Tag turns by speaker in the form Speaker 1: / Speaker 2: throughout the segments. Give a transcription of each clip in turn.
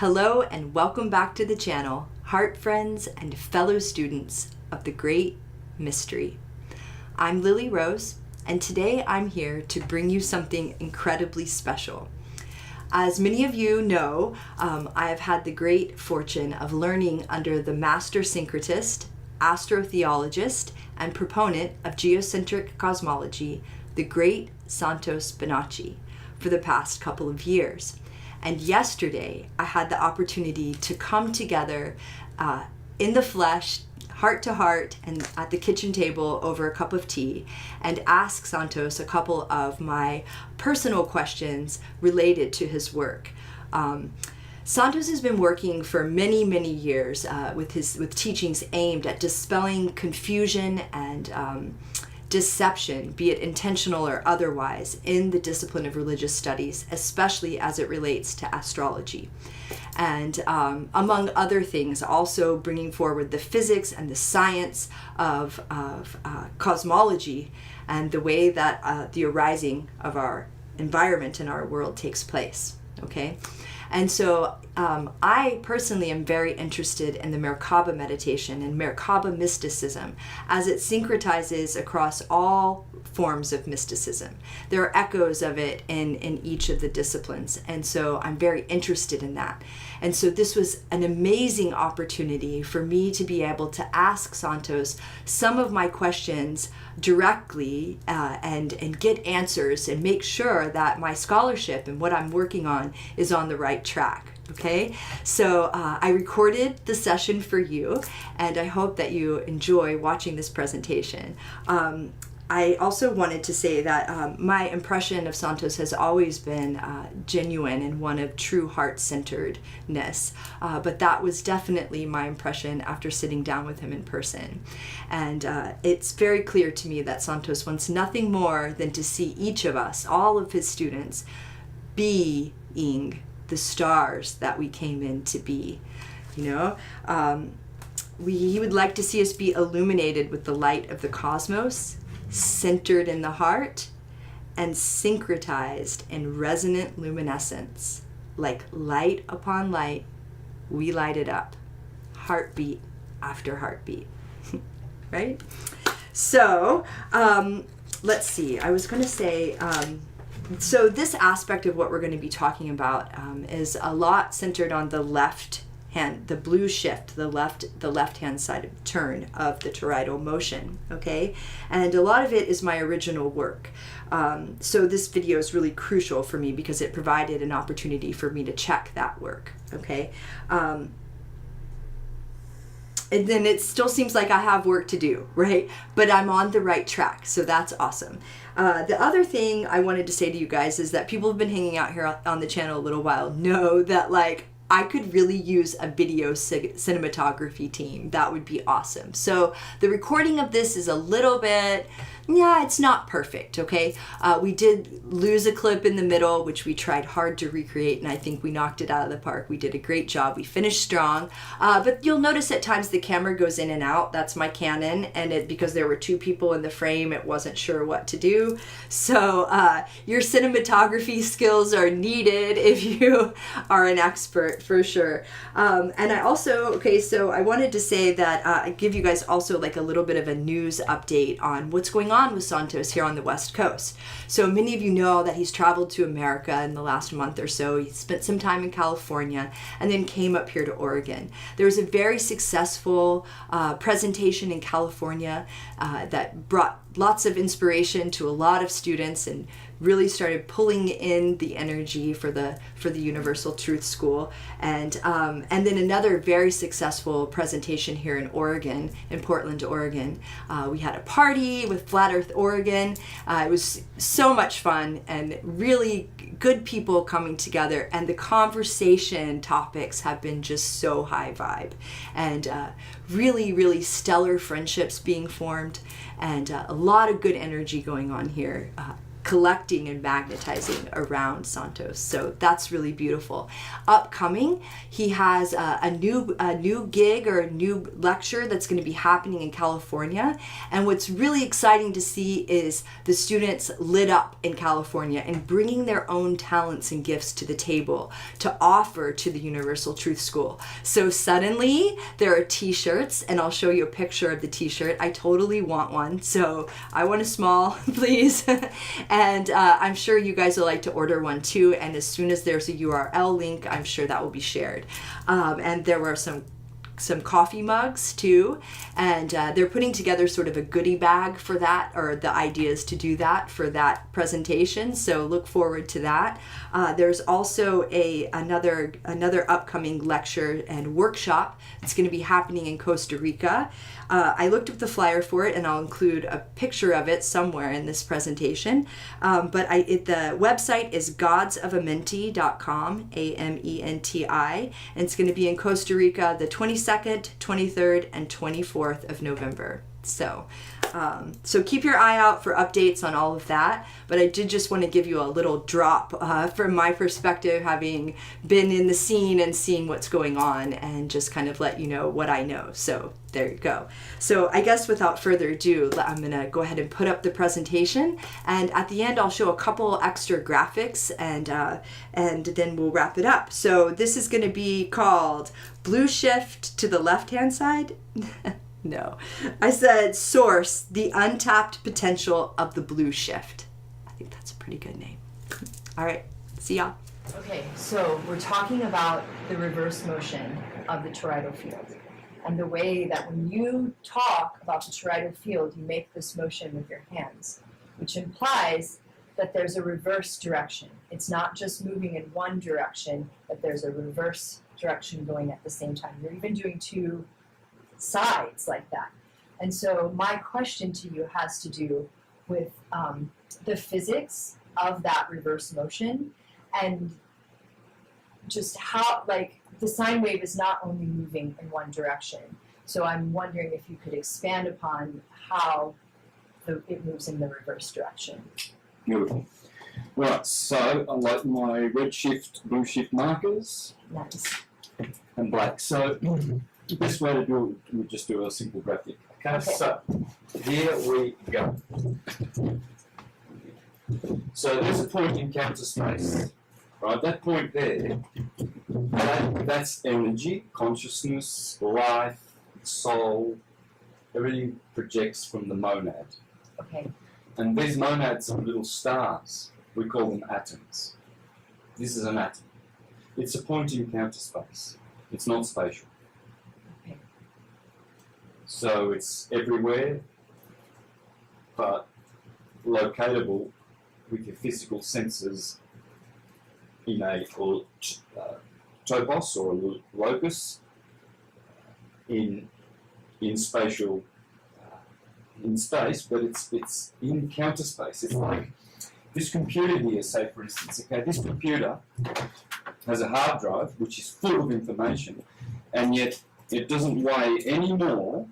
Speaker 1: Hello and welcome back to the channel, heart friends and fellow students of the Great Mystery. I'm Lily Rose, and today I'm here to bring you something incredibly special. As many of you know, I have had the great fortune of learning under the master syncretist, astrotheologist, and proponent of geocentric cosmology, the great Santos for the past couple of years. And yesterday, I had the opportunity to come together in the flesh, heart to heart, and at the kitchen table over a cup of tea, and ask Santos a couple of my personal questions related to his work. Santos has been working for many, many years with teachings aimed at dispelling confusion and deception, be it intentional or otherwise, in the discipline of religious studies, especially as it relates to astrology. And among other things, also bringing forward the physics and the science of cosmology and the way that the arising of our environment and our world takes place. Okay? And so I personally am very interested in the Merkaba meditation and Merkaba mysticism as it syncretizes across all forms of mysticism. There are echoes of it in each of the disciplines, and so I'm very interested in that. And so this was an amazing opportunity for me to be able to ask Santos some of my questions directly and get answers and make sure that my scholarship and what I'm working on is on the right track. Okay, so I recorded the session for you, and I hope that you enjoy watching this presentation. I also wanted to say that my impression of Santos has always been genuine and one of true heart-centeredness, but that was definitely my impression after sitting down with him in person. And it's very clear to me that Santos wants nothing more than to see each of us, all of his students, being the stars that we came in to be. You know, he would like to see us be illuminated with the light of the cosmos, centered in the heart, and syncretized in resonant luminescence. Like light upon light, we light it up, heartbeat after heartbeat. Right? So, let's see, I was going to say, so this aspect of what we're going to be talking about is a lot centered on the left hand, the blue shift, the left hand side of turn of the toroidal motion, okay? And a lot of it is my original work. So this video is really crucial for me because it provided an opportunity for me to check that work, okay? And then it still seems like I have work to do, right? But I'm on the right track, so that's awesome. The other thing I wanted to say to you guys is that people have been hanging out here on the channel a little while know that, like, I could really use a video cinematography team. That would be awesome. So the recording of this is a little bit, yeah, it's not perfect, okay? We did lose a clip in the middle, which we tried hard to recreate, and I think we knocked it out of the park. We did a great job. We finished strong, but you'll notice at times the camera goes in and out. That's my Canon, and because there were two people in the frame, it wasn't sure what to do. So your cinematography skills are needed if you are an expert, for sure. And I also, okay, so I wanted to say that I give you guys also like a little bit of a news update on what's going on with Santos here on the West Coast. So many of you know that he's traveled to America in the last month or so. He spent some time in California and then came up here to Oregon. There was a very successful presentation in California that brought lots of inspiration to a lot of students and really started pulling in the energy for the Universal Truth School, and then another very successful presentation here in Oregon, in Portland, Oregon. We had a party with Flat Earth Oregon. It was so much fun and really good people coming together, and the conversation topics have been just so high vibe, and really, really stellar friendships being formed, and a lot of good energy going on here collecting and magnetizing around Santos. So that's really beautiful. Upcoming, he has a new gig or a new lecture that's going to be happening in California. And what's really exciting to see is the students lit up in California and bringing their own talents and gifts to the table to offer to the Universal Truth School. So suddenly there are t-shirts, and I'll show you a picture of the t-shirt. I totally want one, so I want a small, please. And I'm sure you guys will like to order one too. And as soon as there's a URL link, I'm sure that will be shared. And there were some coffee mugs too, and they're putting together sort of a goodie bag for that, or the ideas to do that for that presentation, so look forward to that. There's also another upcoming lecture and workshop that's going to be happening in Costa Rica. I looked up the flyer for it, and I'll include a picture of it somewhere in this presentation, but the website is godsofamenti.com, AMENTI, and it's going to be in Costa Rica the 22nd, 23rd, and 24th of November. So keep your eye out for updates on all of that. But I did just want to give you a little drop from my perspective, having been in the scene and seeing what's going on, and just kind of let you know what I know. So there you go. So I guess without further ado, I'm going to go ahead and put up the presentation. And at the end, I'll show a couple extra graphics, and then we'll wrap it up. So this is going to be called Blue Shift to the left-hand side. No, I said Source, the untapped potential of the blue shift. I think that's a pretty good name. All right, see y'all. Okay, so we're talking about the reverse motion of the toroidal field, and the way that when you talk about the toroidal field, you make this motion with your hands, which implies that there's a reverse direction. It's not just moving in one direction, but there's a reverse direction going at the same time. You're even doing two sides like that. And so my question to you has to do with the physics of that reverse motion, and just how, like, the sine wave is not only moving in one direction. So I'm wondering if you could expand upon how it moves in the reverse direction.
Speaker 2: Beautiful. Right, so I like my red shift, blue shift markers.
Speaker 1: Nice.
Speaker 2: And black. So the best way to do it would just do a simple graphic. Okay, so here we go. So there's a point in counter space, right? That point there, that's energy, consciousness, life, soul. Everything projects from the monad.
Speaker 1: Okay.
Speaker 2: And these monads are little stars. We call them atoms. This is an atom. It's a point in counter space. It's not spatial.
Speaker 1: Okay.
Speaker 2: So it's everywhere, but locatable with your physical senses in a topos or a locus in spatial in space, but it's in counter space. It's like this computer here, say for instance, okay, this computer has a hard drive which is full of information, and yet it doesn't weigh any more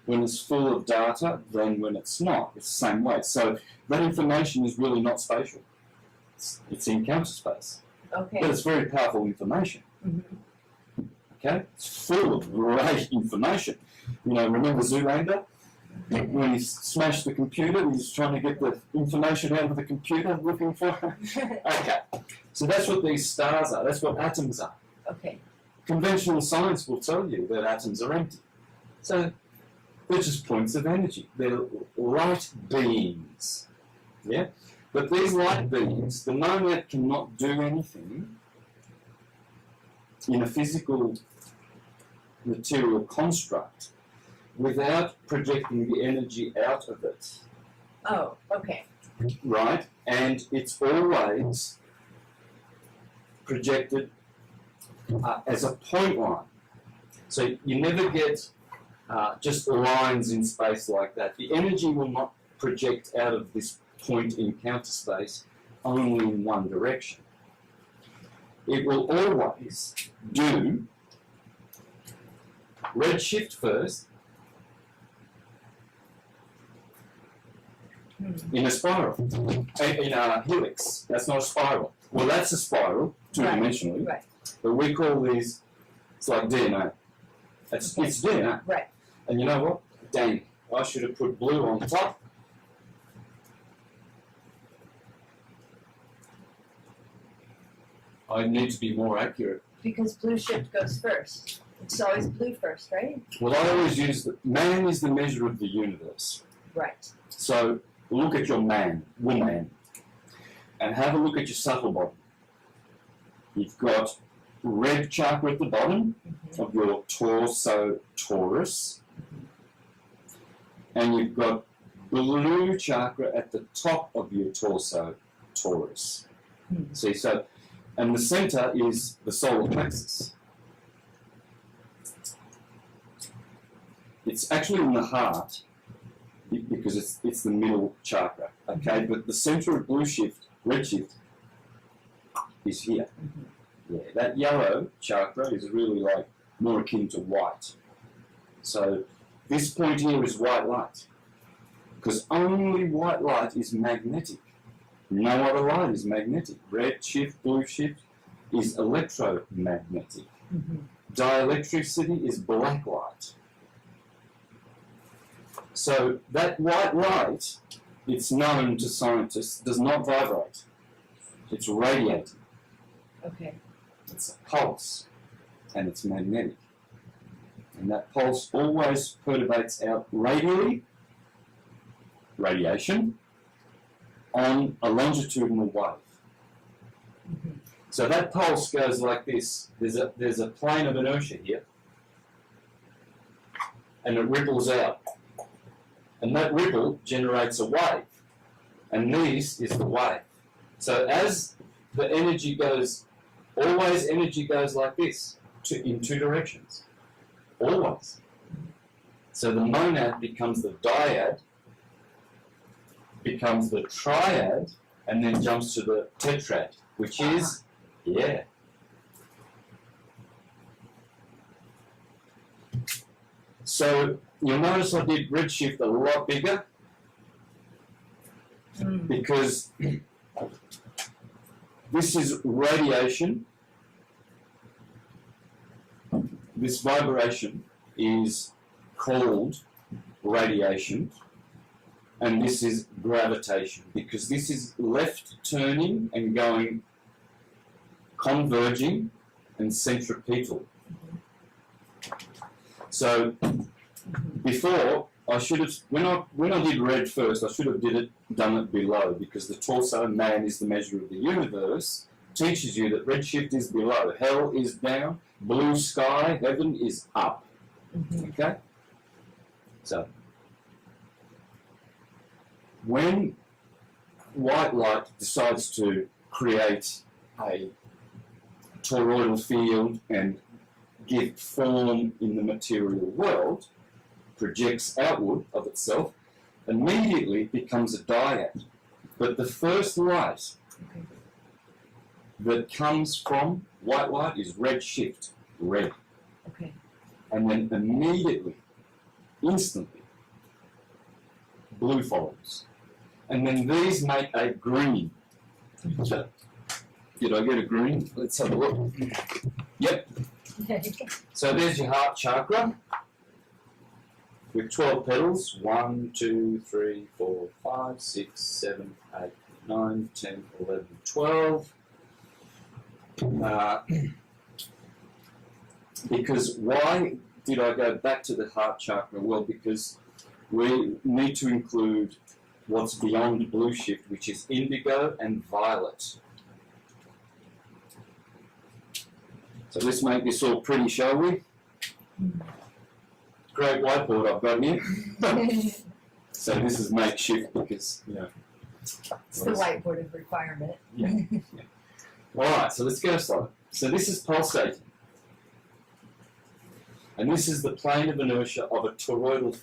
Speaker 2: when it's full of data than when it's not. It's the same way. So that information is really not spatial. It's in counter space.
Speaker 1: Okay.
Speaker 2: But it's very powerful information.
Speaker 1: Mm-hmm.
Speaker 2: Okay? It's full of great information. You know, remember Zoolander? When he smashed the computer, he's trying to get the information out of the computer, looking for it. Okay. So that's what these stars are. That's what atoms are.
Speaker 1: Okay.
Speaker 2: Conventional science will tell you that atoms are empty. So they're just points of energy. They're light beings. Yeah? But these light beings, the monad cannot do anything in a physical material construct without projecting the energy out of it.
Speaker 1: Oh, okay.
Speaker 2: Right? And it's always projected as a point line. So you never get just lines in space like that. The energy will not project out of this point in counter space only in one direction. It will always do redshift first, in a spiral, in a helix. That's not a spiral. Well, that's a spiral, two-dimensionally,
Speaker 1: Right.
Speaker 2: but we call these, it's like DNA. It's DNA.
Speaker 1: Right.
Speaker 2: And you know what? Dang, I should have put blue on top. I need to be more accurate.
Speaker 1: Because blue shift goes first. It's always blue first, right?
Speaker 2: Well, I always use man is the measure of the universe.
Speaker 1: Right.
Speaker 2: So look at your woman, and have a look at your subtle body. You've got red chakra at the bottom of your torso, Torus, and you've got blue chakra at the top of your torso, Torus. See, so, and the center is the solar plexus. It's actually in the heart because it's the middle chakra, okay? But the center of blue shift, red shift, is here. Yeah, that yellow chakra is really like more akin to white. So this point here is white light, because only white light is magnetic. No other light is magnetic. Red shift, blue shift is electromagnetic. Dielectricity is black light. So that white light, it's known to scientists, does not vibrate. It's radiating.
Speaker 1: Okay.
Speaker 2: It's a pulse, and it's magnetic. And that pulse always perturbates out radially, radiation, on a longitudinal wave. So that pulse goes like this. There's a plane of inertia here, and it ripples out. And that ripple generates a wave, and this is the wave. So as the energy goes, always energy goes like this, in two directions, always. So the monad becomes the dyad, becomes the triad, and then jumps to the tetrad, which is, yeah. So you'll notice I did redshift a lot bigger because this is radiation. This vibration is called radiation, and this is gravitation, because this is left turning and going, converging and centripetal. So before, I should have, when I did red first, I should have done it below, because the torso, man is the measure of the universe, teaches you that redshift is below, hell is down, blue sky, heaven is up. Okay? So, when white light decides to create a toroidal field and give form in the material world, projects outward of itself, immediately becomes a dyad. But the first light that comes from white light is red shift, red.
Speaker 1: Okay.
Speaker 2: And then immediately, instantly, blue follows. And then these make a green. So, did I get a green? Let's have a look. Yep. So there's your heart chakra with 12 petals. 1, 2, 3, 4, 5, 6, 7, 8, 9, 10, 11, 12. Because why did I go back to the heart chakra? Well, because we need to include what's beyond blue shift, which is indigo and violet. So let's make this all pretty, shall we? Great whiteboard I've got here. So this is makeshift because, you know.
Speaker 1: It's the whiteboard of requirement.
Speaker 2: Yeah. Alright, so let's go slow. So this is pulsating. And this is the plane of inertia of a toroidal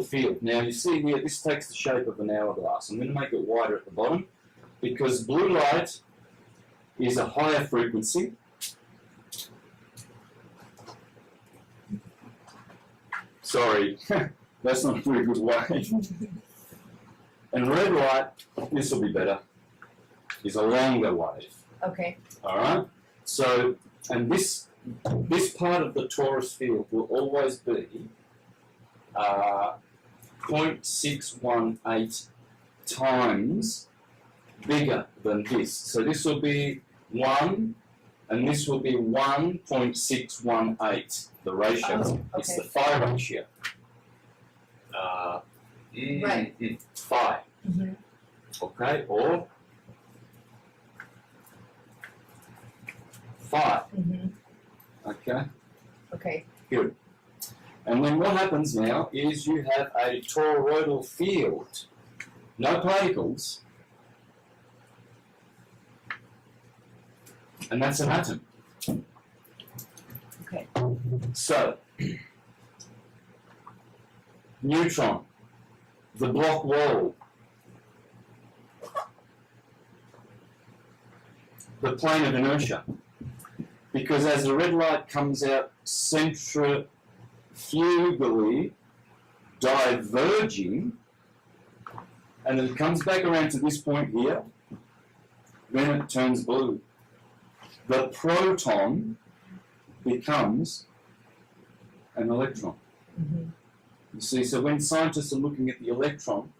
Speaker 2: field. Now you see here, this takes the shape of an hourglass. I'm going to make it wider at the bottom because blue light is a higher frequency. Sorry, That's not a very good wave. And red light, this will be better, is a longer wave.
Speaker 1: Okay.
Speaker 2: All right? So, and this part of the torus field will always be 0.618 times bigger than this. So this will be 1, and this will be 1.618, the ratio.
Speaker 1: Oh, okay.
Speaker 2: It's the phi ratio.
Speaker 1: Right.
Speaker 2: Phi.
Speaker 1: Mm-hmm.
Speaker 2: Okay, or phi.
Speaker 1: Mm-hmm.
Speaker 2: Okay,
Speaker 1: Okay.
Speaker 2: good. And then what happens now is you have a toroidal field. No particles. And that's an atom.
Speaker 1: Okay.
Speaker 2: So, neutron, the block wall, the plane of inertia. Because as the red light comes out centrifugally diverging, and then it comes back around to this point here, then it turns blue. The proton becomes an electron.
Speaker 1: Mm-hmm.
Speaker 2: You see, so when scientists are looking at the electron,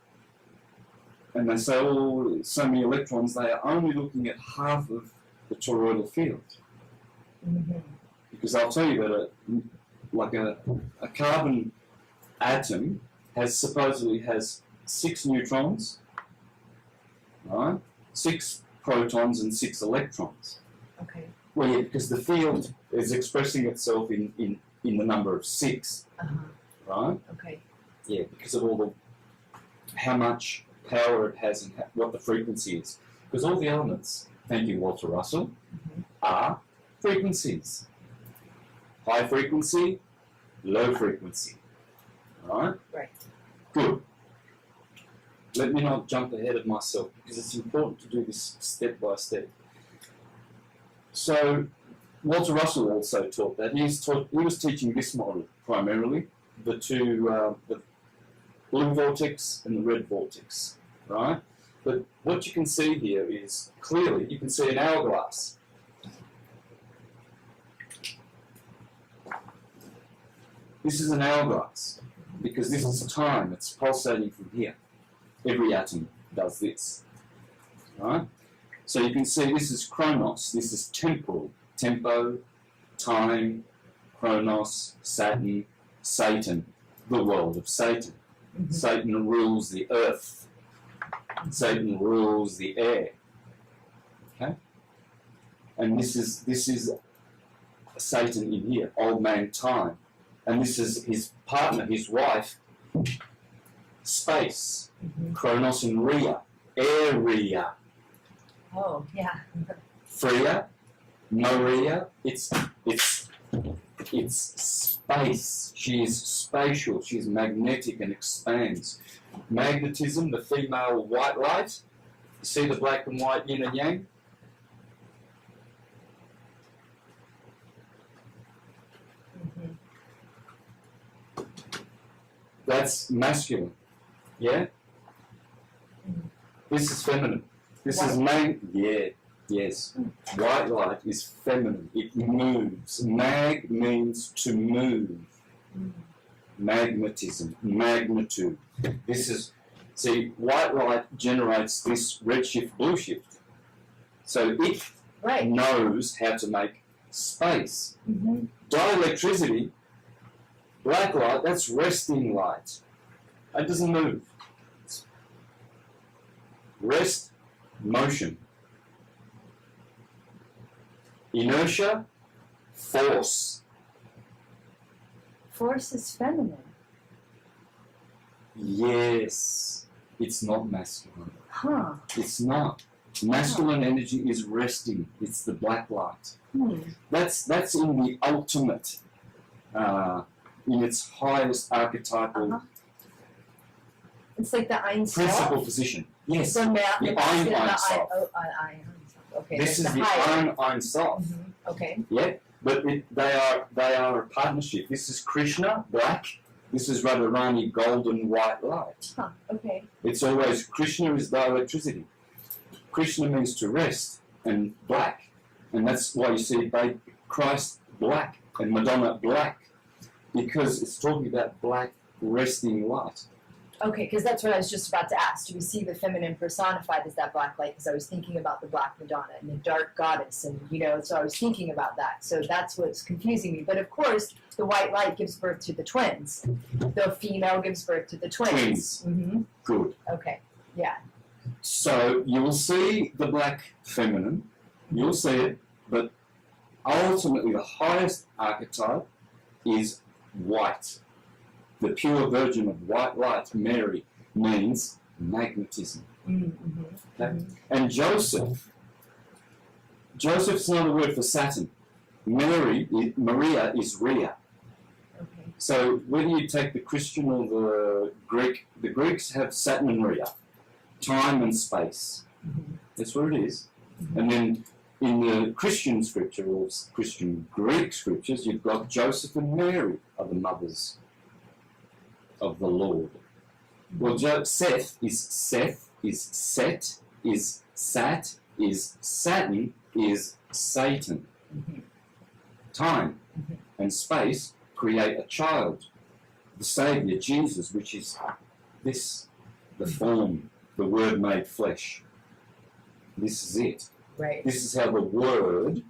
Speaker 2: and they say, oh, so many electrons, they are only looking at half of the toroidal field.
Speaker 1: Mm-hmm.
Speaker 2: Because I'll tell you that a carbon atom supposedly has 6 neutrons, right? 6 protons and 6 electrons.
Speaker 1: Okay.
Speaker 2: Well, yeah, because the field is expressing itself in the number of 6,
Speaker 1: Uh-huh.
Speaker 2: right?
Speaker 1: Okay.
Speaker 2: Yeah, because of how much power it has and what the frequency is. Because all the elements, thank you, Walter Russell,
Speaker 1: Mm-hmm.
Speaker 2: are frequencies. High frequency, low frequency. Right?
Speaker 1: Right.
Speaker 2: Good. Let me not jump ahead of myself because it's important to do this step by step. So, Walter Russell also taught that. He was teaching this model primarily, the blue vortex and the red vortex, right? But what you can see here is clearly you can see an hourglass. This is an hourglass because this is time. It's pulsating from here. Every atom does this, right? So you can see this is chronos. This is temporal. Tempo, time, chronos, Saturn, Satan, the world of Satan.
Speaker 1: Mm-hmm.
Speaker 2: Satan rules the earth. Satan rules the air. Okay? And this is Satan in here, old man time. And this is his partner, his wife, space.
Speaker 1: Mm-hmm.
Speaker 2: Chronos and Rhea, area.
Speaker 1: Oh, yeah.
Speaker 2: Freya, Maria, it's space. She is spatial, she is magnetic and expands. Magnetism, the female white light. You see the black and white yin and yang?
Speaker 1: Mm-hmm.
Speaker 2: That's masculine. Yeah?
Speaker 1: Mm-hmm.
Speaker 2: This is feminine. This
Speaker 1: White.
Speaker 2: is yes. White light is feminine. It moves. Mag means to move.
Speaker 1: Mm-hmm.
Speaker 2: Magnetism, magnitude. See, white light generates this red shift, blue shift. So it
Speaker 1: Right.
Speaker 2: knows how to make space.
Speaker 1: Mm-hmm.
Speaker 2: Dielectricity, black light, that's resting light. It doesn't move. Rest, motion. Inertia, force.
Speaker 1: Force is feminine.
Speaker 2: Yes, it's not masculine.
Speaker 1: Huh.
Speaker 2: It's not. Masculine energy is resting. It's the black light.
Speaker 1: Hmm.
Speaker 2: That's in the ultimate, in its highest archetypal
Speaker 1: Uh-huh. It's like the Einstein.
Speaker 2: principal position. Yes,
Speaker 1: The
Speaker 2: Ein Sof.
Speaker 1: Okay.
Speaker 2: This is
Speaker 1: that's
Speaker 2: the
Speaker 1: higher.
Speaker 2: Ein Sof.
Speaker 1: Mm-hmm. Okay.
Speaker 2: Yeah, but they are a partnership. This is Krishna, black. This is Radharani golden white light.
Speaker 1: Huh, okay.
Speaker 2: It's always, Krishna is dielectricity. Krishna means to rest and black. And that's why you see Christ black and Madonna black. Because it's talking about black resting light.
Speaker 3: Okay, because that's what I was just about to ask. Do we see the feminine personified as that black light? Because I was thinking about the black Madonna and the dark goddess, and so I was thinking about that. So that's what's confusing me. But of course, the white light gives birth to the twins. The female gives birth to the twins. Mm-hmm.
Speaker 2: Good.
Speaker 3: Okay, yeah.
Speaker 2: So you will see the black feminine, you'll see it, but ultimately the highest archetype is white. The pure virgin of white light, Mary, means magnetism.
Speaker 3: Mm-hmm.
Speaker 2: Okay? And Joseph's another word for Saturn. Maria is Rhea.
Speaker 3: Okay.
Speaker 2: So whether you take the Christian or the Greeks have Saturn and Rhea, time and space.
Speaker 3: Mm-hmm.
Speaker 2: That's what it is.
Speaker 3: Mm-hmm.
Speaker 2: And then in the Christian scripture or Christian Greek scriptures, you've got Joseph and Mary are the mothers of the Lord. Well, Seth is Set, is Sat, is Saturn, is Satan.
Speaker 3: Mm-hmm.
Speaker 2: Time
Speaker 3: Mm-hmm.
Speaker 2: and space create a child, the Saviour, Jesus, which is this, the form, the Word made flesh. This is it.
Speaker 3: Right.
Speaker 2: This is how the Word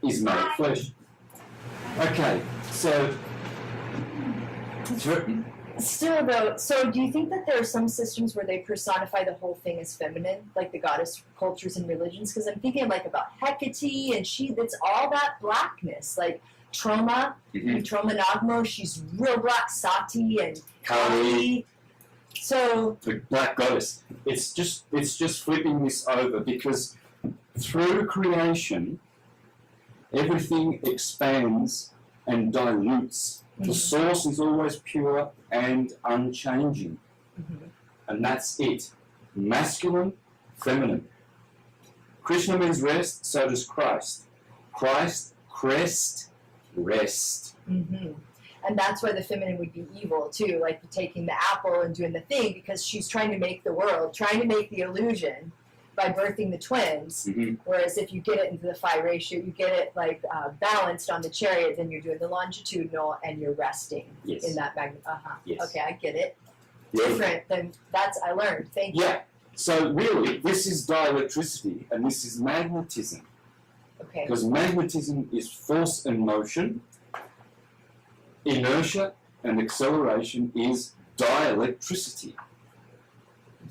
Speaker 2: is made flesh. Okay, so
Speaker 3: Still, though, so do you think that there are some systems where they personify the whole thing as feminine, like the goddess cultures and religions? Because I'm thinking like about Hecate, and that's all that blackness, like Troma, Troma Nagmo, she's real black, Sati and Kali. So
Speaker 2: the black goddess. It's just flipping this over, because through creation, everything expands and dilutes. The source is always pure and unchanging.
Speaker 3: Mm-hmm.
Speaker 2: And that's it. Masculine, feminine. Krishna means rest, so does Christ. Christ, crest, rest.
Speaker 3: Mm-hmm. And that's why the feminine would be evil, too, like taking the apple and doing the thing, because she's trying to make the world, trying to make the illusion by birthing the twins.
Speaker 2: Mm-hmm.
Speaker 3: Whereas if you get it into the phi ratio, you get it like balanced on the chariot, then you're doing the longitudinal and you're resting
Speaker 2: Yes.
Speaker 3: in that magnet.
Speaker 2: Yes.
Speaker 3: Okay, I get it.
Speaker 2: Yeah.
Speaker 3: Different than I learned. Thank you.
Speaker 2: Yeah. So really, this is dielectricity and this is magnetism.
Speaker 3: Okay.
Speaker 2: Because magnetism is force and motion. Inertia and acceleration is dielectricity.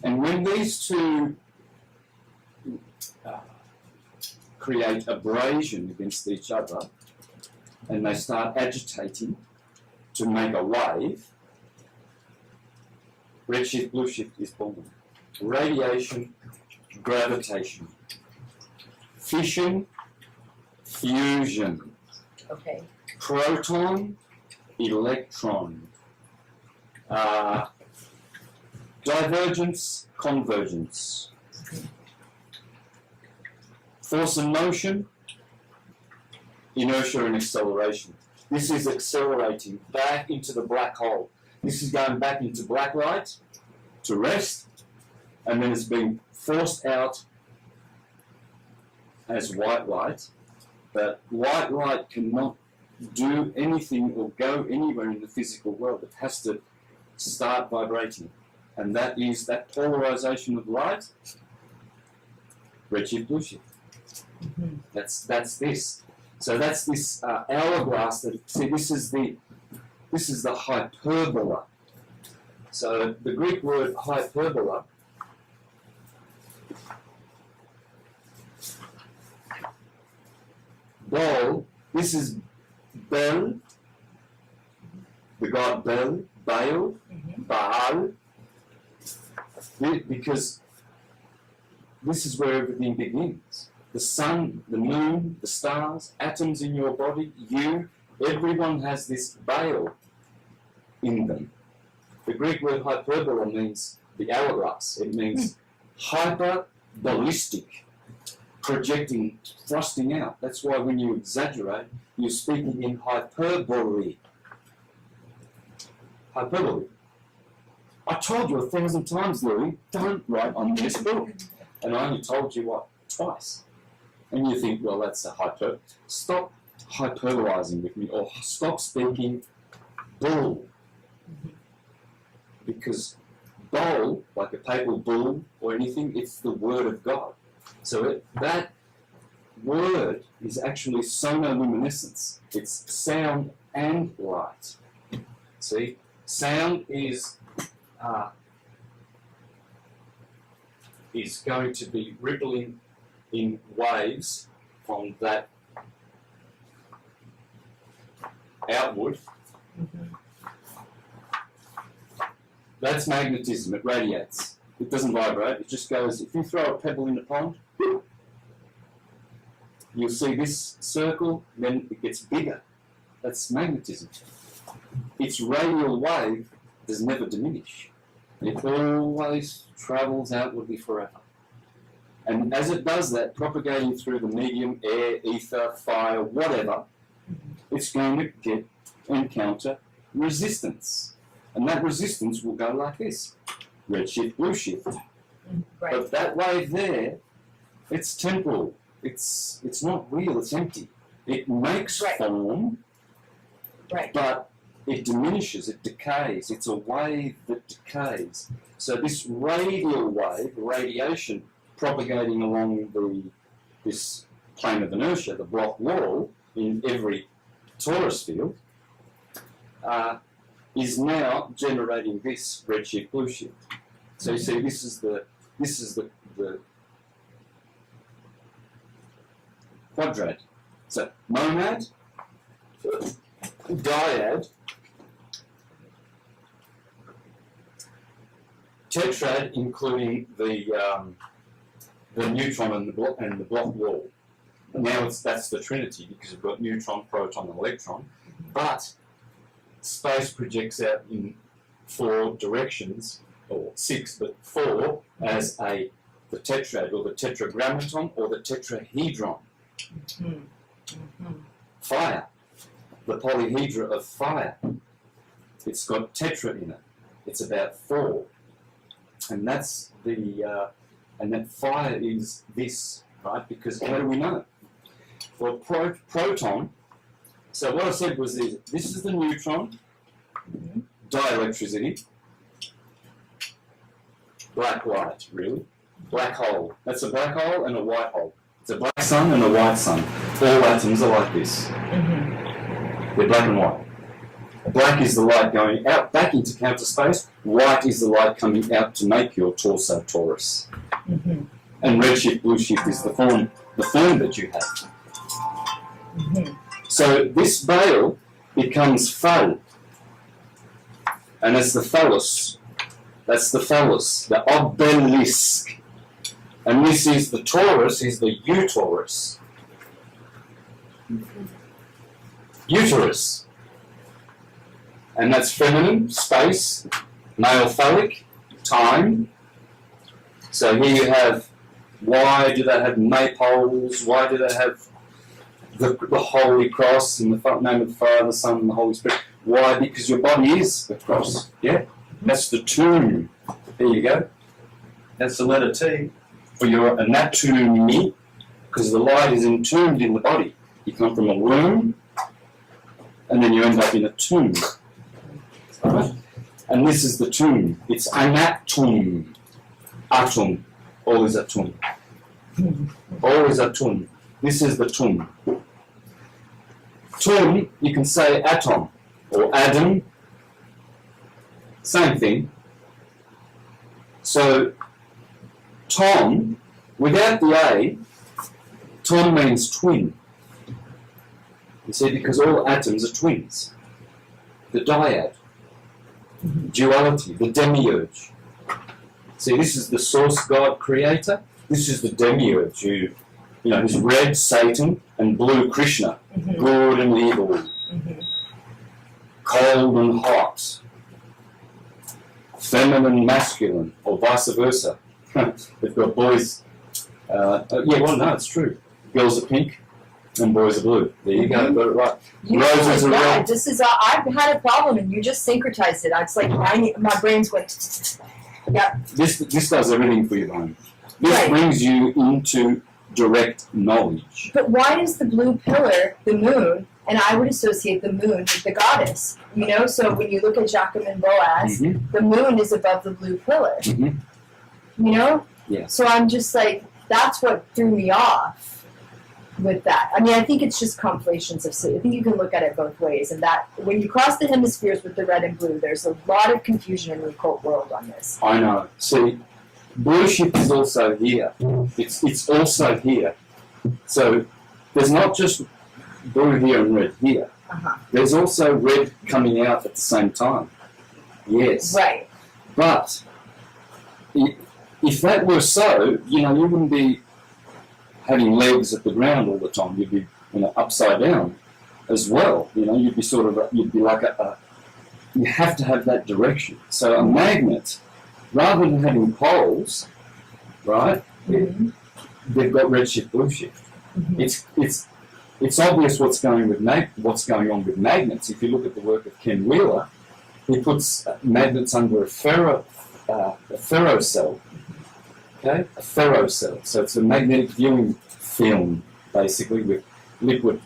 Speaker 2: And when these two create abrasion against each other and they start agitating to make a wave, redshift, blue shift is born. Radiation, gravitation, fission, fusion,
Speaker 3: Okay.
Speaker 2: proton, electron, divergence, convergence, force and motion, inertia and acceleration. This is accelerating back into the black hole. This is going back into black light to rest, and then it's being forced out as white light. But white light cannot do anything or go anywhere in the physical world. It has to start vibrating. And that is that polarization of light, redshift, blue shift.
Speaker 3: Mm-hmm.
Speaker 2: That's this. So that's this hourglass. This is the hyperbola. So the Greek word hyperbola Bel. This is Bel, the god Baal, Baal, because this is where everything begins. The sun, the moon, the stars, atoms in your body, you, everyone has this Baal in them. The Greek word hyperbola means the hourglass. It means hyperbolistic, projecting, thrusting out. That's why when you exaggerate, you're speaking in hyperbole. hyperbole. I told you 1,000 times, Louis, don't write on this book. And I only told you, what, twice. And you think, well, that's a hyper. Stop hyperbolizing with me, or stop speaking bull. Because bull, like a papal bull or anything, it's the word of God. So that word is actually sonoluminescence. It's sound and light. See, sound is going to be rippling in waves from that outward. That's magnetism. It radiates. It doesn't vibrate. It just goes. If you throw a pebble in a pond, you'll see this circle, then it gets bigger. That's magnetism. Its radial wave does never diminish. It always travels outwardly forever. And as it does that, propagating through the medium, air, ether, fire, whatever, it's going to encounter resistance. And that resistance will go like this. Red shift, blue shift.
Speaker 3: Right.
Speaker 2: But that wave there, it's temporal. It's not real, it's empty. It makes form, but it diminishes, it decays. It's a wave that decays. So this radial wave, radiation, propagating along this plane of inertia, the block wall, in every torus field, is now generating this red shift, blue shift. So you see, this is the quadrad. So monad, dyad, tetrad, including the neutron and the block wall. Now that's the trinity because we've got neutron, proton, and electron. But space projects out in 4 directions, or 6, but 4 as the tetrad, or the tetragrammaton, or the tetrahedron. Fire, the polyhedra of fire. It's got tetra in it. It's about 4, and that's and that fire is this, right? Because how do we know? Well, proton. So what I said was this is the neutron, dielectricity, black light, really, black hole. That's a black hole and a white hole. It's a black sun and a white sun. All atoms are like this. They're black and white. Black is the light going out back into counter space. White is the light coming out to make your torso torus. And red shift, blue shift is the form that you have. So this veil becomes phal. And it's the phallus. That's the phallus, the obelisk. And this is the torus, is the uterus. Uterus. And that's feminine, space, male phallic, time. So here you have, why do they have maypoles? Why do they have the Holy Cross in the name of the Father, the Son, and the Holy Spirit? Why? Because your body is the cross. Yeah? That's the tomb. There you go. That's the letter T for your anatomy, because the light is entombed in the body. You come from a womb, and then you end up in a tomb. Right? And this is the tomb. It's anatom. Atom. All is atom. All is atom. This is the tomb. Tomb, you can say atom or Adam. Same thing. So, Tom, without the A, Tom means twin. You see, because all atoms are twins. The dyad, duality, the demiurge. See, this is the source God creator. This is the demiurge who's red Satan and blue Krishna, good and evil, cold and hot, feminine, masculine, or vice versa. They've got boys. No, it's true. Girls are pink, And boys are blue. There you go, got it right.
Speaker 3: You
Speaker 2: Roses are
Speaker 3: yeah,
Speaker 2: red.
Speaker 3: this is I've had a problem and you just syncretized it. It's like my brain's went. Yeah.
Speaker 2: This does everything for your brain. This
Speaker 3: Right.
Speaker 2: brings you into direct knowledge.
Speaker 3: But why is the blue pillar the moon? And I would associate the moon with the goddess. You know, so when you look at Jacqueline and Boaz, the moon is above the blue pillar.
Speaker 2: Mhm.
Speaker 3: You know?
Speaker 2: Yeah.
Speaker 3: So I'm just like, that's what threw me off with that. I mean, I think it's just conflations of I think you can look at it both ways. And that when you cross the hemispheres with the red and blue, there's a lot of confusion in the occult world on this.
Speaker 2: I know. See, blue shift is also here. It's also here. So there's not just blue here and red here.
Speaker 3: Uh-huh.
Speaker 2: There's also red coming out at the same time. Yes.
Speaker 3: Right.
Speaker 2: But if that were so, you wouldn't be having legs at the ground all the time. You'd be, upside down as well. You'd be you'd be like you have to have that direction. So a magnet, rather than having poles, right?
Speaker 3: Mm-hmm.
Speaker 2: They've got red shift, blue shift.
Speaker 3: Mm-hmm.
Speaker 2: It's obvious what's going on with magnets. If you look at the work of Ken Wheeler, he puts magnets under a ferrocell. Okay, a ferrocell. So it's a magnetic viewing film, basically, with liquid,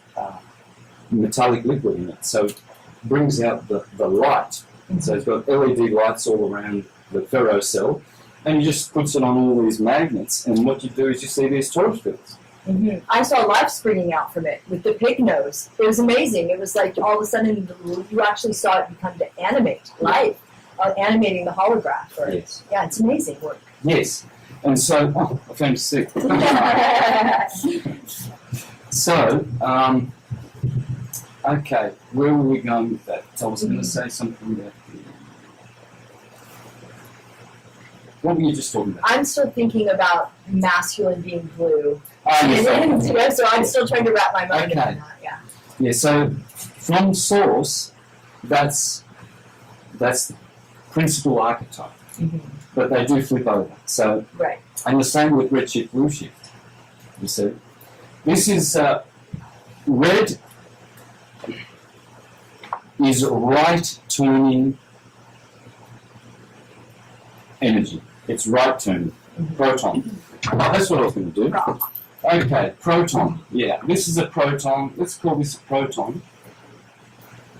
Speaker 2: metallic liquid in it. So it brings out the light. So it's got LED lights all around the ferrocell, and he just puts it on all these magnets. And what you do is you see these Torus fields.
Speaker 3: Mm-hmm. I saw life springing out from it with the pig nose. It was amazing. It was like all of a sudden you actually saw it become to animate life, animating the holograph.
Speaker 2: Yes.
Speaker 3: Yeah, it's amazing work.
Speaker 2: Yes. And so, I found you sick. So, okay, where were we going with that? I was going to say something about what were you just talking about?
Speaker 3: I'm still thinking about masculine being blue.
Speaker 2: Yes.
Speaker 3: So I'm still trying to wrap my mind around
Speaker 2: Okay.
Speaker 3: that. Yeah.
Speaker 2: Yeah, so from source, that's the principal archetype.
Speaker 3: Mm-hmm.
Speaker 2: But they do flip over. So,
Speaker 3: Right.
Speaker 2: and the same with red shift, blue shift. You see, this is red is right turning energy. It's right turning proton. Oh, that's what I was going to do. Okay, proton. Yeah, this is a proton. Let's call this a proton.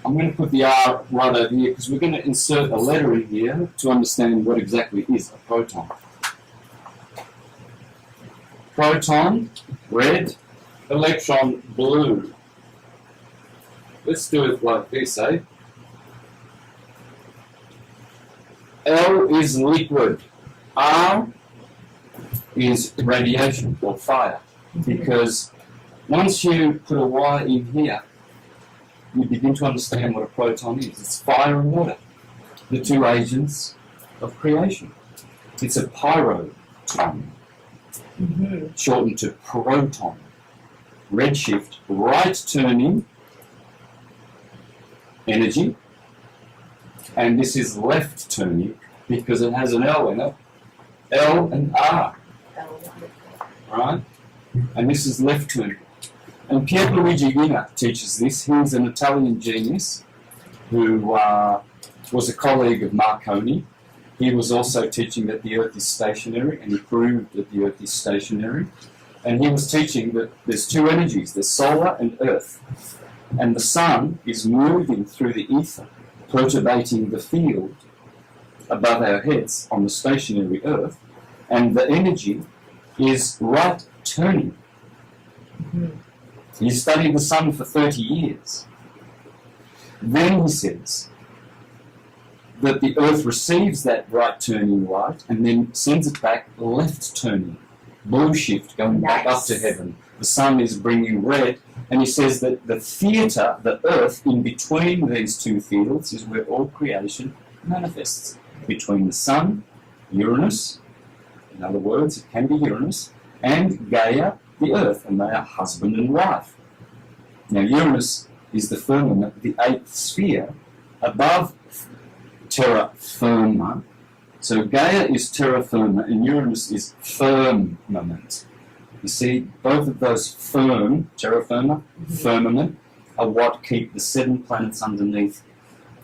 Speaker 2: I'm going to put the R right over here because we're going to insert a letter in here to understand what exactly is a proton. Proton, red, electron, blue. Let's do it like this, eh? L is liquid. R is radiation or fire. Because once you put a Y in here, you begin to understand what a proton is. It's fire and water, the two agents of creation. It's a pyroton, shortened to proton. Redshift, right turning energy, and this is left turning because it has an L in it. L and R, right? And this is left turning. And Pierluigi Gina teaches this. He's an Italian genius who was a colleague of Marconi. He was also teaching that the Earth is stationary, and he proved that the Earth is stationary. And he was teaching that there's two energies, there's solar and Earth. And the sun is moving through the ether, perturbating the field above our heads on the stationary Earth, and the energy is right turning. He studied the sun for 30 years. Then he says that the Earth receives that right turning light and then sends it back left turning, blue shift, going back up to heaven. The sun is bringing red, and he says that the theatre, the Earth, in between these two fields is where all creation manifests. Between the sun, Uranus, in other words, it can be Uranus, and Gaia, the Earth, and they are husband and wife. Now, Uranus is the firmament, the eighth sphere, above terra firma. So Gaia is terra firma, and Uranus is firmament. You see, both of those terra firma, firmament, are what keep the 7 planets underneath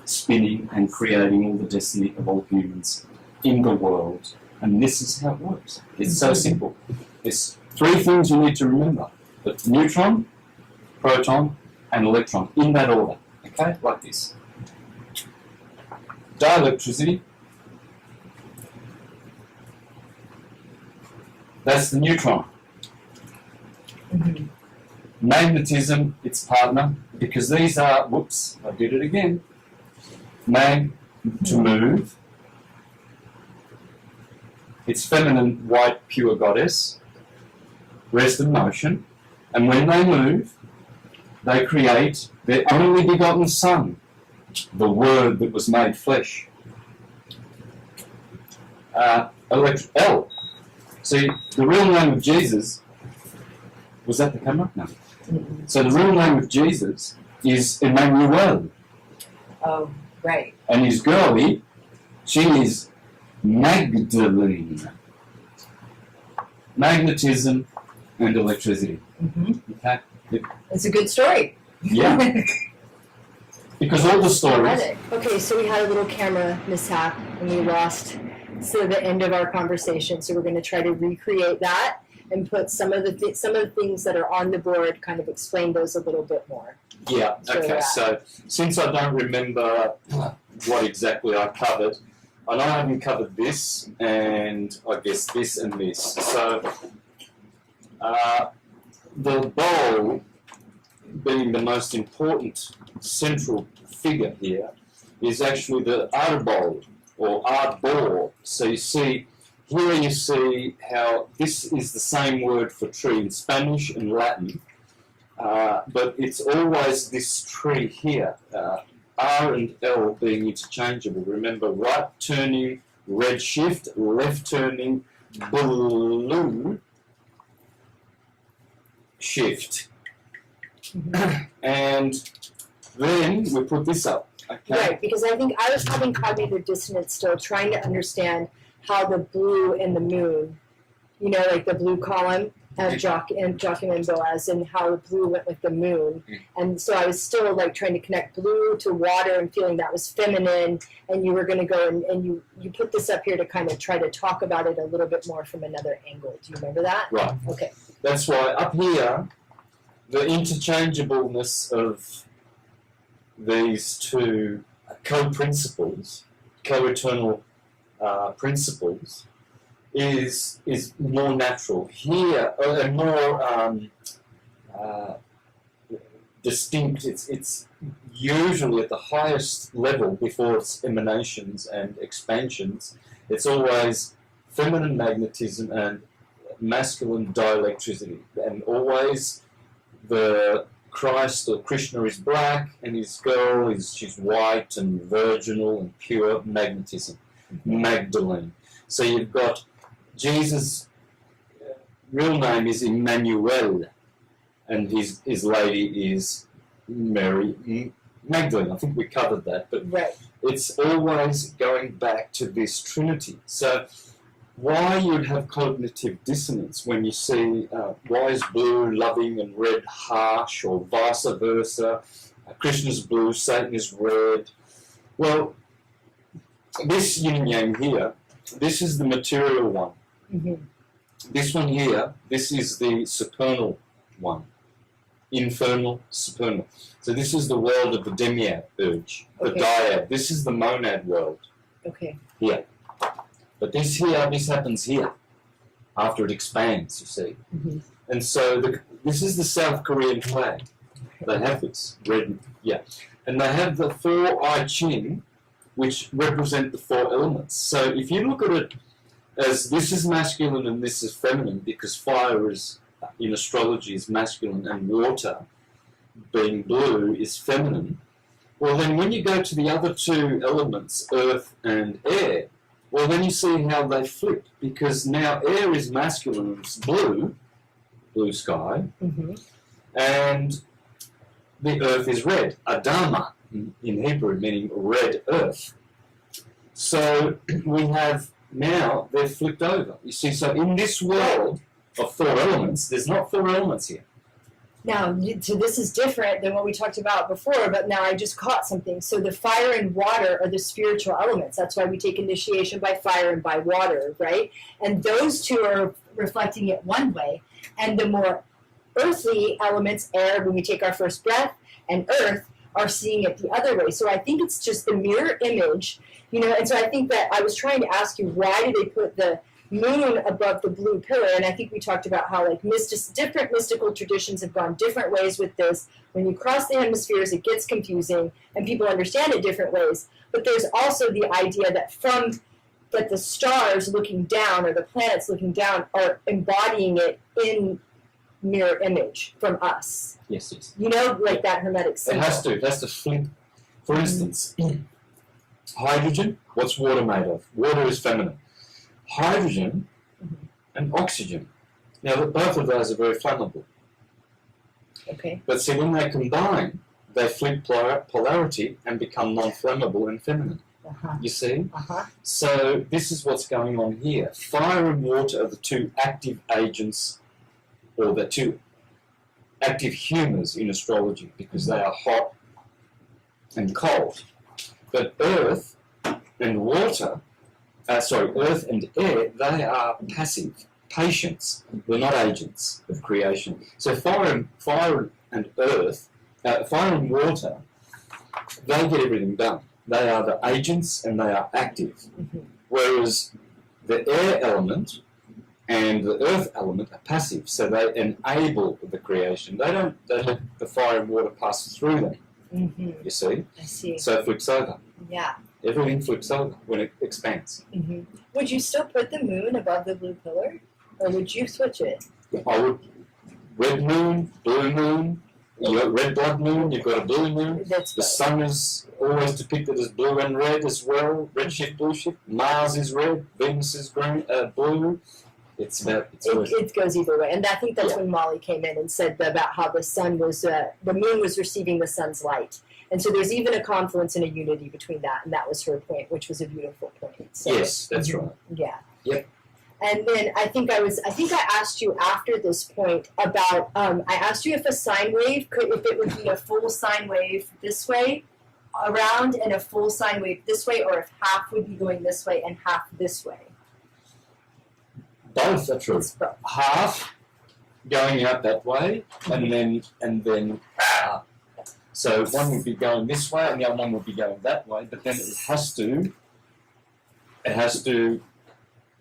Speaker 2: spinning and creating all the destiny of all humans in the world. And this is how it works. It's so simple. There's 3 things you need to remember. The neutron, proton, and electron, in that order. Okay? Like this. Dielectricity. That's the neutron. Magnetism, its partner, because these are, whoops, I did it again. Mag, to move. It's feminine, white, pure goddess. Rest and motion. And when they move, they create their only begotten Son, the Word that was made flesh. L. See, the real name of Jesus, was that the camera? No. So the real name of Jesus is Emmanuel.
Speaker 3: Oh, right.
Speaker 2: And his girlie, she is Magdalene. Magnetism and electricity. Okay?
Speaker 3: It's a good story.
Speaker 2: Yeah. Because all the stories...
Speaker 3: Okay, so we had a little camera mishap and we lost the end of our conversation. So we're going to try to recreate that and put some of the things that are on the board, kind of explain those a little bit more.
Speaker 2: Yeah, okay. So since I don't remember what exactly I covered, I know I haven't covered this, and I guess this and this. So the bowl being the most important central figure here is actually the arbol or arbor. So you see, here you see how this is the same word for tree in Spanish and Latin, but it's always this tree here, R and L being interchangeable. Remember, right turning, red shift, left turning, blue shift. And then we put this up. Okay.
Speaker 3: Right, because I think I was having cognitive dissonance still, trying to understand how the blue and the moon, you know, like the blue column of Joachim and Boaz, and how the blue went with the moon. And so I was still like trying to connect blue to water and feeling that was feminine, and you were going to go and you put this up here to kind of try to talk about it a little bit more from another angle. Do you remember that?
Speaker 2: Right.
Speaker 3: Okay.
Speaker 2: That's why up here, the interchangeableness of these two co-principles, co-eternal principles, is more natural. Here, and more distinct. It's usually at the highest level before its emanations and expansions. It's always feminine magnetism and masculine dielectricity, and always the Christ or Krishna is black, and his girl she's white and virginal and pure magnetism, Magdalene. So you've got Jesus' real name is Emmanuel, and his lady is Mary Magdalene. I think we covered that, but it's always going back to this Trinity. So why you'd have cognitive dissonance when you see why is blue loving and red harsh, or vice versa, Krishna's blue, Satan is red. Well, this yin yang here, this is the material one. This one here, this is the supernal one. Infernal, supernal. So this is the world of the demiad urge, the dyad. This is the monad world. Okay. Here. But this happens here, after it expands, you see. And so this is the South Korean flag. They have this, red, and they have the 4 I Ching, which represent the 4 elements. So if you look at it as this is masculine and this is feminine, because fire is, in astrology, is masculine, and water, being blue, is feminine, well then when you go to the other 2 elements, earth and air, well, then you see how they flip, because now air is masculine, it's blue sky, and the earth is red, Adama, in Hebrew, meaning red earth. So we have now, they're flipped over. You see, so in this world, of 4 elements. There's not 4 elements here.
Speaker 3: Now, so this is different than what we talked about before, but now I just caught something. So the fire and water are the spiritual elements. That's why we take initiation by fire and by water, right? And those two are reflecting it one way. And the more earthly elements, air, when we take our first breath, and earth, are seeing it the other way. So I think it's just the mirror image, and so I think that I was trying to ask you, why did they put the moon above the blue pillar? And I think we talked about how different mystical traditions have gone different ways with this. When you cross the hemispheres, it gets confusing and people understand it different ways. But there's also the idea that the stars looking down or the planets looking down are embodying it in mirror image from us.
Speaker 2: Yes.
Speaker 3: Like that Hermetic symbol.
Speaker 2: It has to flip. For instance, hydrogen, what's water made of? Water is feminine. Hydrogen and oxygen. Now, both of those are very flammable.
Speaker 3: Okay.
Speaker 2: But see, when they combine, they flip polarity and become non-flammable and feminine.
Speaker 3: Uh-huh.
Speaker 2: You see?
Speaker 3: Uh-huh.
Speaker 2: So this is what's going on here. Fire and water are the 2 active agents, or the 2 active humours in astrology, because they are hot and cold. But earth and water, earth and air, they are passive, patients. They're not agents of creation. So fire and earth, fire and water, they get everything done. They are the agents and they are active.
Speaker 3: Mm-hmm.
Speaker 2: Whereas the air element and the earth element are passive, so they enable the creation. They let the fire and water pass through them.
Speaker 3: Mm-hmm.
Speaker 2: You see?
Speaker 3: I see.
Speaker 2: So it flips over.
Speaker 3: Yeah.
Speaker 2: Everything flips over when it expands.
Speaker 3: Mm-hmm. Would you still put the moon above the blue pillar? Or would you switch it?
Speaker 2: I would. Red moon, blue moon, you got red blood moon, you've got a blue moon.
Speaker 3: That's
Speaker 2: the sun is always depicted as blue and red as well. Red shift, blue shift. Mars is red, Venus is green, blue.
Speaker 3: It goes either way. And I think that's when Molly came in and said about how the moon was receiving the sun's light. And so there's even a confluence and a unity between that, and that was her point, which was a beautiful point. So,
Speaker 2: yes, that's right.
Speaker 3: Yeah.
Speaker 2: Yep.
Speaker 3: And then I think I asked you after this point about, I asked you if a sine wave if it would be a full sine wave this way around and a full sine wave this way, or if half would be going this way and half this way.
Speaker 2: Both are true. Half going out that way, and then so one would be going this way, and the other one would be going that way. But then it has to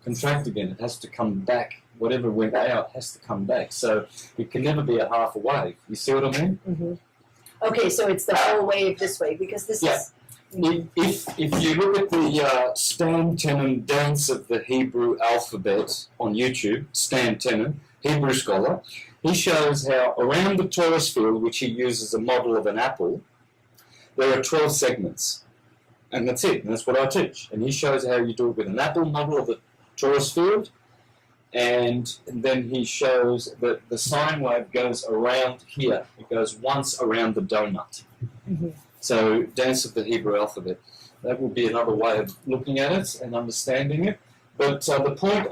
Speaker 2: contract again. It has to come back. Whatever went out has to come back. So it can never be a half a wave. You see what I mean?
Speaker 3: Mm-hmm. Okay, so it's the whole wave this way because this is.
Speaker 2: If you look at the Stan Tenen Dance of the Hebrew Alphabet on YouTube, Stan Tenen, Hebrew scholar, he shows how around the torus field, which he uses as a model of an apple, there are 12 segments. And that's it, and that's what I teach. And he shows how you do it with an apple model of the torus field, and then he shows that the sine wave goes around here. It goes once around the donut.
Speaker 3: Mm-hmm.
Speaker 2: So, Dance of the Hebrew Alphabet. That would be another way of looking at it and understanding it. But the point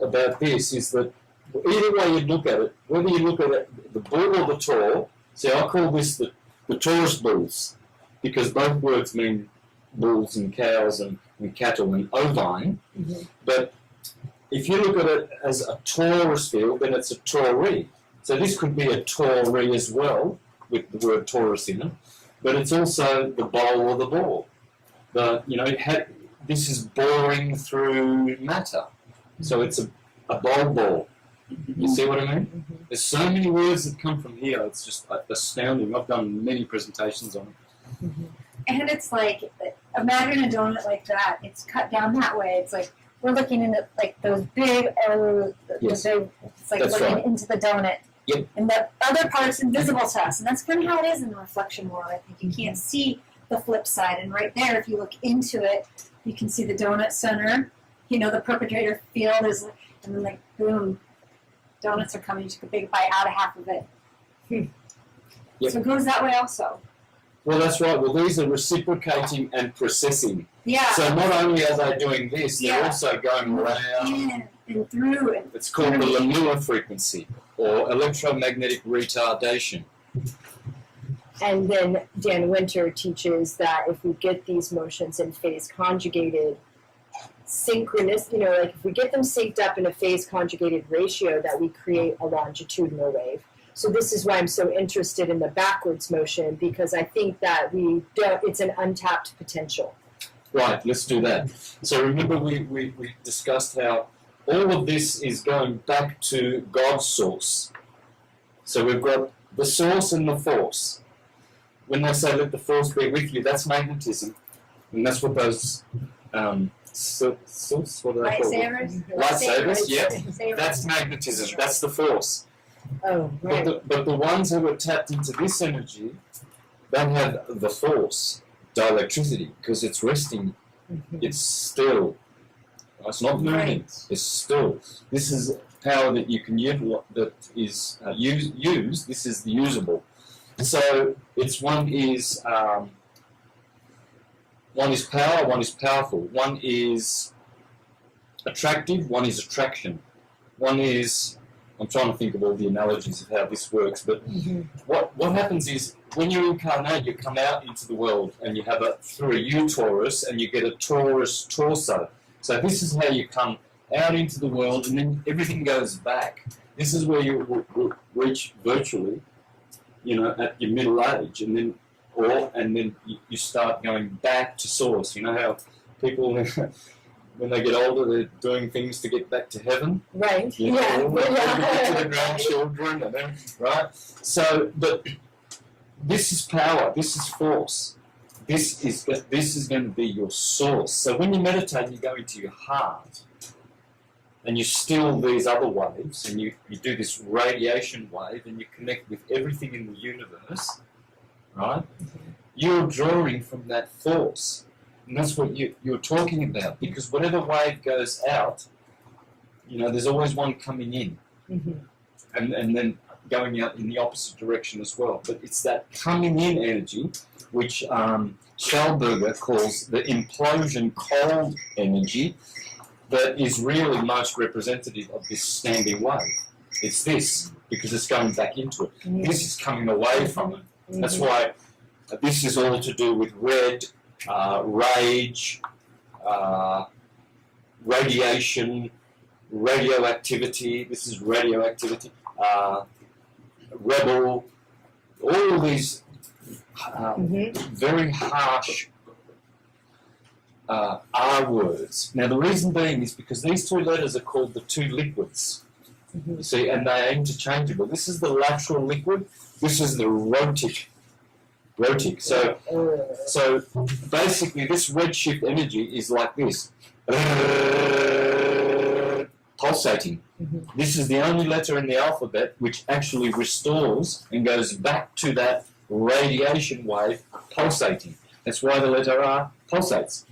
Speaker 2: about this is that either way you look at it, whether you look at it, the bull or the Tor, see, I call this the Taurus bulls, because both words mean bulls and cows and cattle and ovine.
Speaker 3: Mm-hmm.
Speaker 2: But if you look at it as a Taurus field, then it's a Tauri. So this could be a Tauri as well, with the word Taurus in it. But it's also the bowl or the ball. This is boring through matter. So it's a ball. You see what I mean?
Speaker 3: Mm-hmm.
Speaker 2: There's so many words that come from here. It's just astounding. I've done many presentations on it.
Speaker 3: Mm-hmm.
Speaker 4: And it's like, imagine a donut like that. It's cut down that way. It's like, we're looking into like those big arrows.
Speaker 2: Yes.
Speaker 4: It's like
Speaker 2: That's
Speaker 4: looking
Speaker 2: right.
Speaker 4: into the donut.
Speaker 2: Yep.
Speaker 4: And the other part's invisible to us. And that's kind of how it is in the reflection world. I think you can't see the flip side. And right there, if you look into it, you can see the donut center. The perpetrator field is, and then like, boom, donuts are coming. You took a big bite out of half of it.
Speaker 2: Yep.
Speaker 4: So it goes that way also.
Speaker 2: Well, that's right. Well, these are reciprocating and processing.
Speaker 4: Yeah.
Speaker 2: So not only are they doing this, they're
Speaker 4: Yeah.
Speaker 2: also going around
Speaker 4: and through. And
Speaker 2: it's called the Lamilla frequency, or electromagnetic retardation.
Speaker 3: And then Dan Winter teaches that if we get these motions in phase conjugated, synchronous, like if we get them synced up in a phase conjugated ratio, that we create a longitudinal wave. So this is why I'm so interested in the backwards motion, because I think that it's an untapped potential.
Speaker 2: Right, let's do that. So remember we discussed how all of this is going back to God's source. So we've got the source and the force. When they say let the force be with you, that's magnetism. And that's what those what are they called? Lightsabers, yeah. That's magnetism, that's the force.
Speaker 3: Oh, right.
Speaker 2: But the ones who are tapped into this energy don't have the force, dielectricity, because it's resting, it's still. It's not moving, it's still. This is power that you can use, that is used. This is the usable. So one is power, one is powerful, one is attractive, one is attraction, one is. I'm trying to think of all the analogies of how this works, but what happens is when you incarnate, you come out into the world and you have through a Torus, and you get a Torus torso. So this is how you come out into the world, and then everything goes back. This is where you reach virtually, at your middle age, and then you start going back to source. You know how people, when they get older, they're doing things to get back to heaven.
Speaker 3: Right.
Speaker 2: To the grandchildren, and then, right? So, but this is power. This is force. This is going to be your source. So when you meditate, you go into your heart, and you still these other waves, and you do this radiation wave, and you connect with everything in the universe, right? You're drawing from that force. And that's what you're talking about, because whatever wave goes out, there's always one coming in, and then going out in the opposite direction as well. But it's that coming in energy, which Schallberger calls the implosion cold energy, that is really most representative of this standing wave. It's this, because it's going back into it. This is coming away from it. That's why this is all to do with red, rage, radiation, radioactivity. This is radioactivity, rebel, all these very harsh R words. Now the reason being is because these two letters are called the two liquids. You see, and they are interchangeable. This is the lateral liquid. This is the rhotic. So basically, this redshift energy is like this, pulsating. This is the only letter in the alphabet which actually restores and goes back to that radiation wave, pulsating. That's why the letter R pulsates.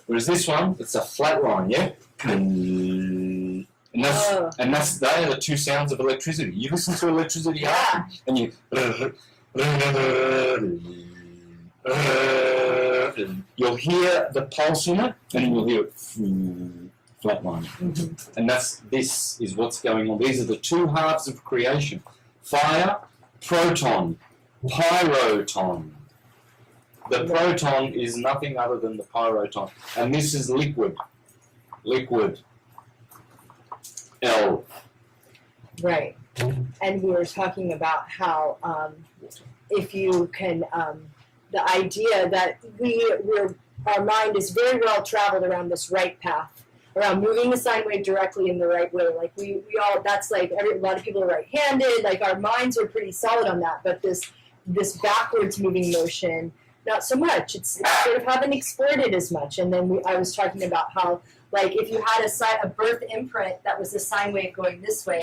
Speaker 2: Whereas this one, it's a flat line, yeah? And that's they are the two sounds of electricity. You listen to electricity and you you'll hear the pulse in it, and then you'll hear it flatline. And this is what's going on. These are the two halves of creation: fire, proton, pyroton. The proton is nothing other than the pyroton, and this is liquid. L.
Speaker 3: Right. And we were talking about how if you can, the idea that our mind is very well traveled around this right path, around moving the sine wave directly in the right way. Like we all, that's like a lot of people are right-handed. Like our minds are pretty solid on that. But this backwards moving motion, not so much. It's sort of haven't explored it as much. And then I was talking about how, like, if you had a birth imprint that was the sine wave going this way,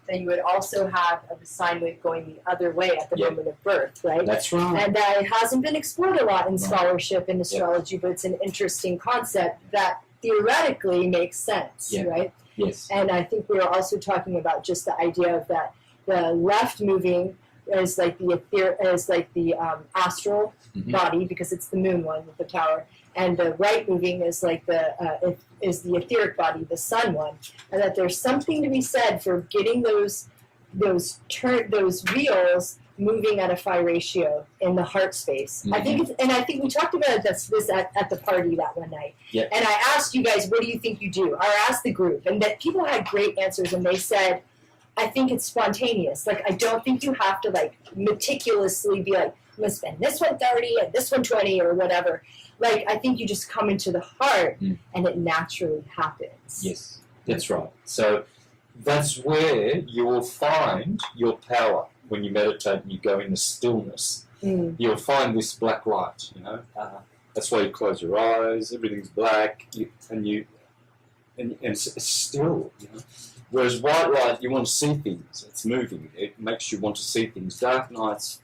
Speaker 3: then you would also have the sine wave going the other way at the moment of birth, right?
Speaker 2: That's right.
Speaker 3: And that hasn't been explored a lot in scholarship in astrology, but it's an interesting concept that theoretically makes sense, right?
Speaker 2: Yes.
Speaker 3: And I think we were also talking about just the idea of that the left moving astral
Speaker 2: Mhm.
Speaker 3: body, because it's the moon one with the tower, and the right moving is like the etheric body, the sun one, and that there's something to be said for getting those wheels moving at a phi ratio in the heart space. I think I think we talked about this at the party that one night.
Speaker 2: Yeah.
Speaker 3: And I asked you guys, what do you think you do? I asked the group, and that people had great answers, and they said, I think it's spontaneous. Like, I don't think you have to like meticulously be like, I'm gonna spend this one 30 and this one 20 or whatever. Like, I think you just come into the heart and it naturally happens.
Speaker 2: Yes, that's right. So that's where you will find your power when you meditate and you go into stillness. You'll find this black light, you know. That's why you close your eyes, everything's black, and it's still, you know. Whereas white light, you want to see things. It's moving. It makes you want to see things. Dark light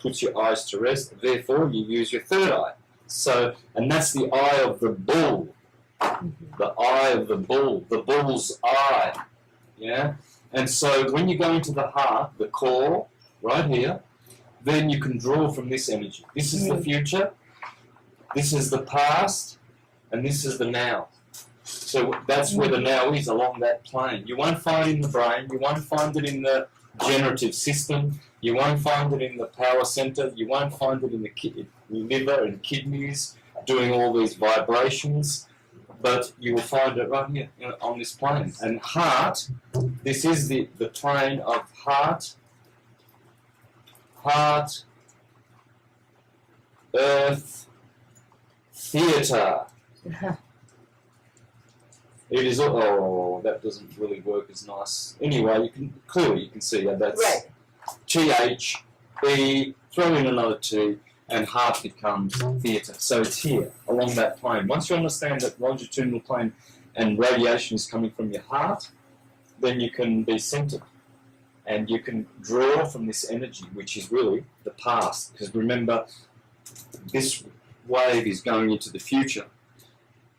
Speaker 2: puts your eyes to rest. Therefore, you use your third eye. So, and that's the eye of the bull. The eye of the bull. The bull's eye. Yeah? And so when you go into the heart, the core, right here, then you can draw from this energy. This is the future. This is the past. And this is the now. So that's where the now is, along that plane. You won't find it in the brain. You won't find it in the generative system. You won't find it in the power center. You won't find it in the liver and kidneys doing all these vibrations. But you will find it right here, you know, on this plane. And heart, this is the plane of heart, earth, theatre. It is, that doesn't really work as nice. Anyway, you can see that that's
Speaker 3: Right.
Speaker 2: THE, throw in another T, and heart becomes theatre. So it's here, along that plane. Once you understand that longitudinal plane and radiation is coming from your heart, then you can be centered. And you can draw from this energy, which is really the past. Because remember, this wave is going into the future.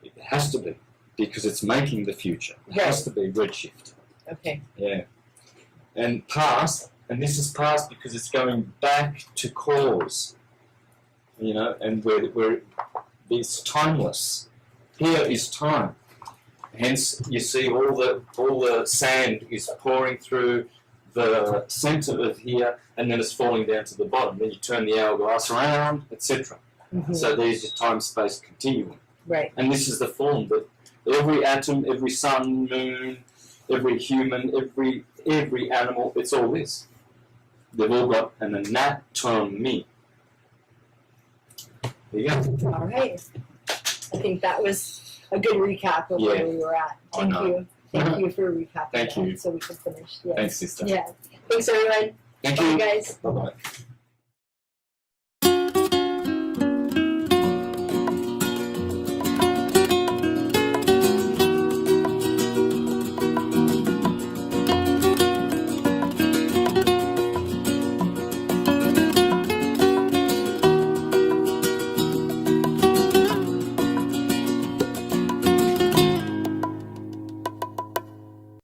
Speaker 2: It has to be, because it's making the future. It has to be redshift.
Speaker 3: Okay.
Speaker 2: Yeah. And past, and this is past because it's going back to cause. You know, and where it's timeless. Here is time. Hence, you see all the sand is pouring through the centre of here, and then it's falling down to the bottom. Then you turn the hourglass around, etc. So there's your time-space continuum.
Speaker 3: Right.
Speaker 2: And this is the form that every atom, every sun, moon, every human, every animal, it's all this. They've all got an anatomy. There you go.
Speaker 3: All right. I think that was a good recap of where we were at.
Speaker 2: I
Speaker 3: Thank
Speaker 2: know.
Speaker 3: you. Thank you for recapping
Speaker 2: Thank
Speaker 3: that
Speaker 2: you.
Speaker 3: so we can finish. Yes.
Speaker 2: Thanks, sister.
Speaker 3: Yeah. Thanks, everyone.
Speaker 2: Thank
Speaker 3: Bye,
Speaker 2: you.
Speaker 3: guys.
Speaker 2: Bye-bye.